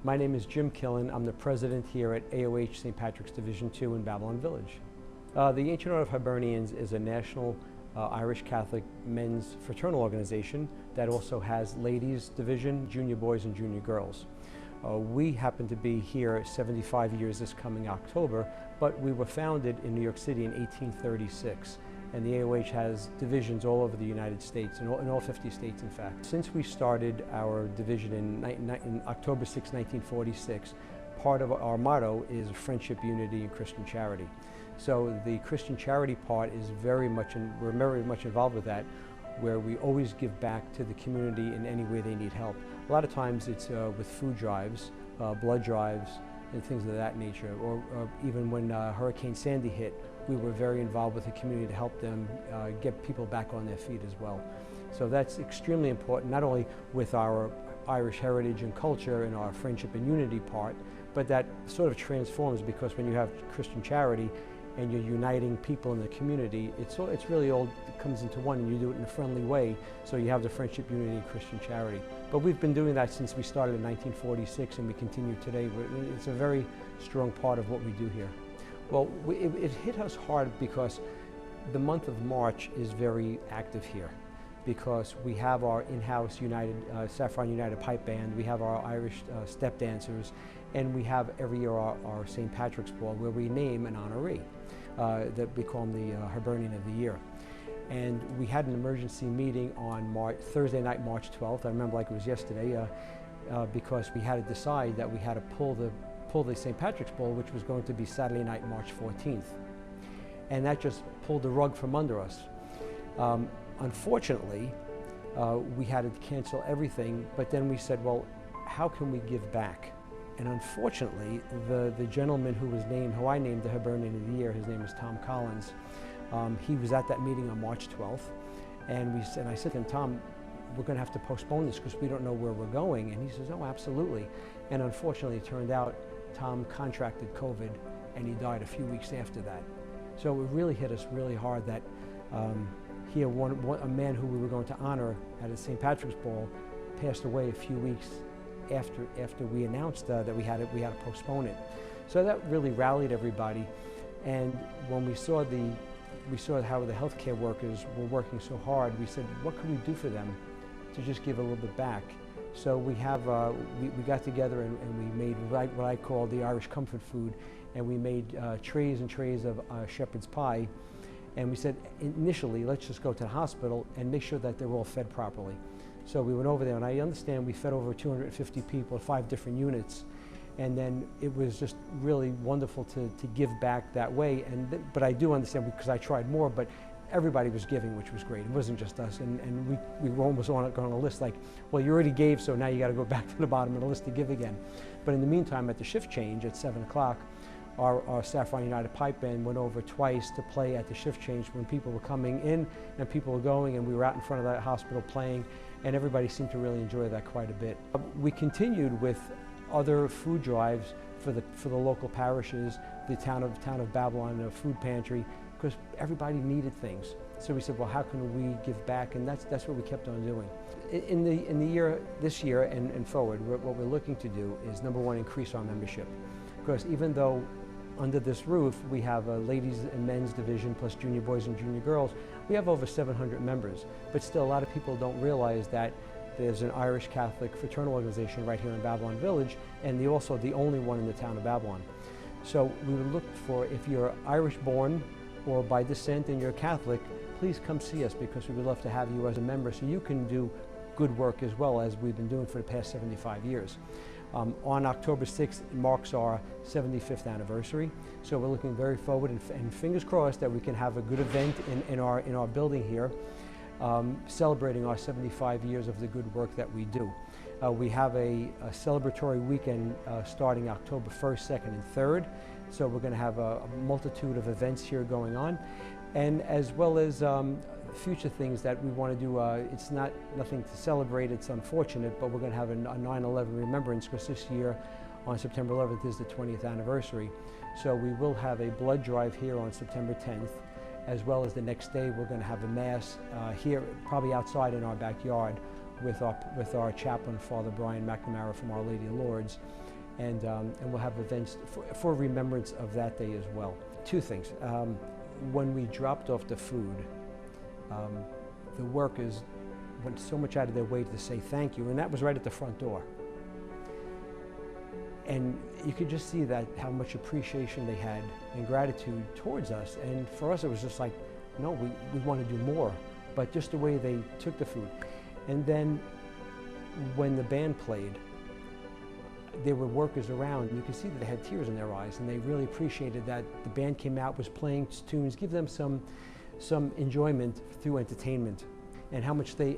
My name is Jim Killen. I'm the president here at AOH St. Patrick's Division II in Babylon Village. The Ancient Order of Hibernians is a national Irish Catholic men's fraternal organization that also has ladies division, junior boys and junior girls. We happen to be here 75 years this coming October, but we were founded in New York City in 1836. And the AOH has divisions all over the United States, in all 50 states in fact. Since we started our division in October 6, 1946, part of our motto is friendship, unity, and Christian charity. So the Christian charity part is we're very much involved with that, where we always give back to the community in any way they need help. A lot of times it's with food drives, blood drives, and things of that nature. Or even when Hurricane Sandy hit, we were very involved with the community to help them get people back on their feet as well. So that's extremely important, not only with our Irish heritage and culture and our friendship and unity part, but that sort of transforms, because when you have Christian charity and you're uniting people in the community, it's really all comes into one, and you do it in a friendly way, so you have the friendship, unity, and Christian charity. But we've been doing that since we started in 1946, and we continue today. It's a very strong part of what we do here. Well, it hit us hard because the month of March is very active here, because we have our in-house Saffron United Pipe Band, we have our Irish step dancers, and we have every year our St. Patrick's Ball, where we name an honoree that we call him the Hibernian of the Year. And we had an emergency meeting on Thursday night, March 12th. I remember like it was yesterday, because we had to decide that we had to pull the St. Patrick's Ball, which was going to be Saturday night, March 14th. And that just pulled the rug from under us. Unfortunately, we had to cancel everything, but then we said, well, how can we give back? And unfortunately, the gentleman who I named the Hibernian of the Year, his name is Tom Collins, he was at that meeting on March 12th, and I said to him, Tom, we're going to have to postpone this because we don't know where we're going. And he says, oh, absolutely. And unfortunately, it turned out Tom contracted COVID, and he died a few weeks after that. So it really hit us really hard that here a man who we were going to honor at a St. Patrick's Ball passed away a few weeks after we announced that we had to postpone it. So that really rallied everybody. And when we saw how the healthcare workers were working so hard, we said, what could we do for them to just give a little bit back? So we got together and we made what I call the Irish comfort food, and we made trays and trays of shepherd's pie. And we said, initially, let's just go to the hospital and make sure that they're all fed properly. So we went over there, and I understand we fed over 250 people, 5 different units. And then it was just really wonderful to give back that way. But I do understand, because I tried more, but everybody was giving, which was great. It wasn't just us. And we were almost on a list like, well, you already gave, so now you got to go back to the bottom of the list to give again. But in the meantime, at the shift change at 7 o'clock, our Saffron United Pipe Band went over twice to play at the shift change when people were coming in and people were going, and we were out in front of that hospital playing, and everybody seemed to really enjoy that quite a bit. We continued with other food drives for the local parishes, the town of Babylon, a food pantry, because everybody needed things. So we said, well, how can we give back? And that's what we kept on doing. This year and forward, what we're looking to do is, number one, increase our membership. Because even though under this roof we have a ladies and men's division plus junior boys and junior girls, we have over 700 members. But still, a lot of people don't realize that there's an Irish Catholic fraternal organization right here in Babylon Village, and also the only one in the town of Babylon. So we would look for, if you're Irish born or by descent and you're Catholic, please come see us, because we would love to have you as a member so you can do good work as well, as we've been doing for the past 75 years. On October 6th marks our 75th anniversary, so we're looking very forward, and fingers crossed that we can have a good event in our building here, celebrating our 75 years of the good work that we do. We have a celebratory weekend starting October 1st, 2nd, and 3rd, so we're going to have a multitude of events here going on, and as well as future things that we want to do. It's nothing to celebrate, it's unfortunate, but we're going to have a 9/11 remembrance, because this year on September 11th is the 20th anniversary. So we will have a blood drive here on September 10th, as well as the next day we're going to have a mass here, probably outside in our backyard, with our chaplain, Father Brian McNamara from Our Lady of Lourdes. and we'll have events for remembrance of that day as well. Two things. When we dropped off the food, the workers went so much out of their way to say thank you, and that was right at the front door. And you could just see that how much appreciation they had and gratitude towards us. And for us, it was just like, no, we want to do more. But just the way they took the food. And then when the band played, there were workers around. You could see that they had tears in their eyes, and they really appreciated that the band came out, was playing tunes, give them some enjoyment through entertainment, and how much they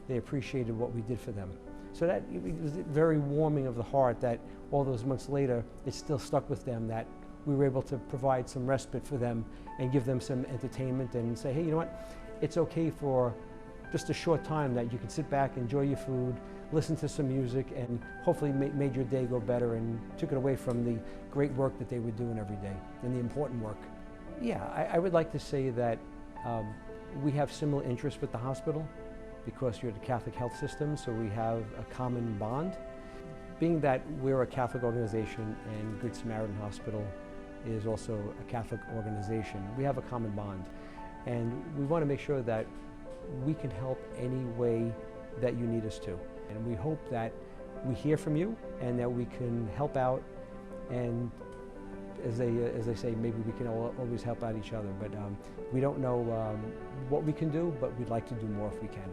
appreciated what we did for them. So that it was very warming of the heart that all those months later, it still stuck with them, that we were able to provide some respite for them and give them some entertainment and say, hey, you know what? It's okay for just a short time that you can sit back, enjoy your food, listen to some music, and hopefully made your day go better and took it away from the great work that they were doing every day and the important work. Yeah, I would like to say that we have similar interests with the hospital because you're the Catholic health system, so we have a common bond. Being that we're a Catholic organization and Good Samaritan Hospital is also a Catholic organization, we have a common bond. And we want to make sure that we can help any way that you need us to. And we hope that we hear from you and that we can help out, and as they say, maybe we can always help out each other. But we don't know what we can do, but we'd like to do more if we can.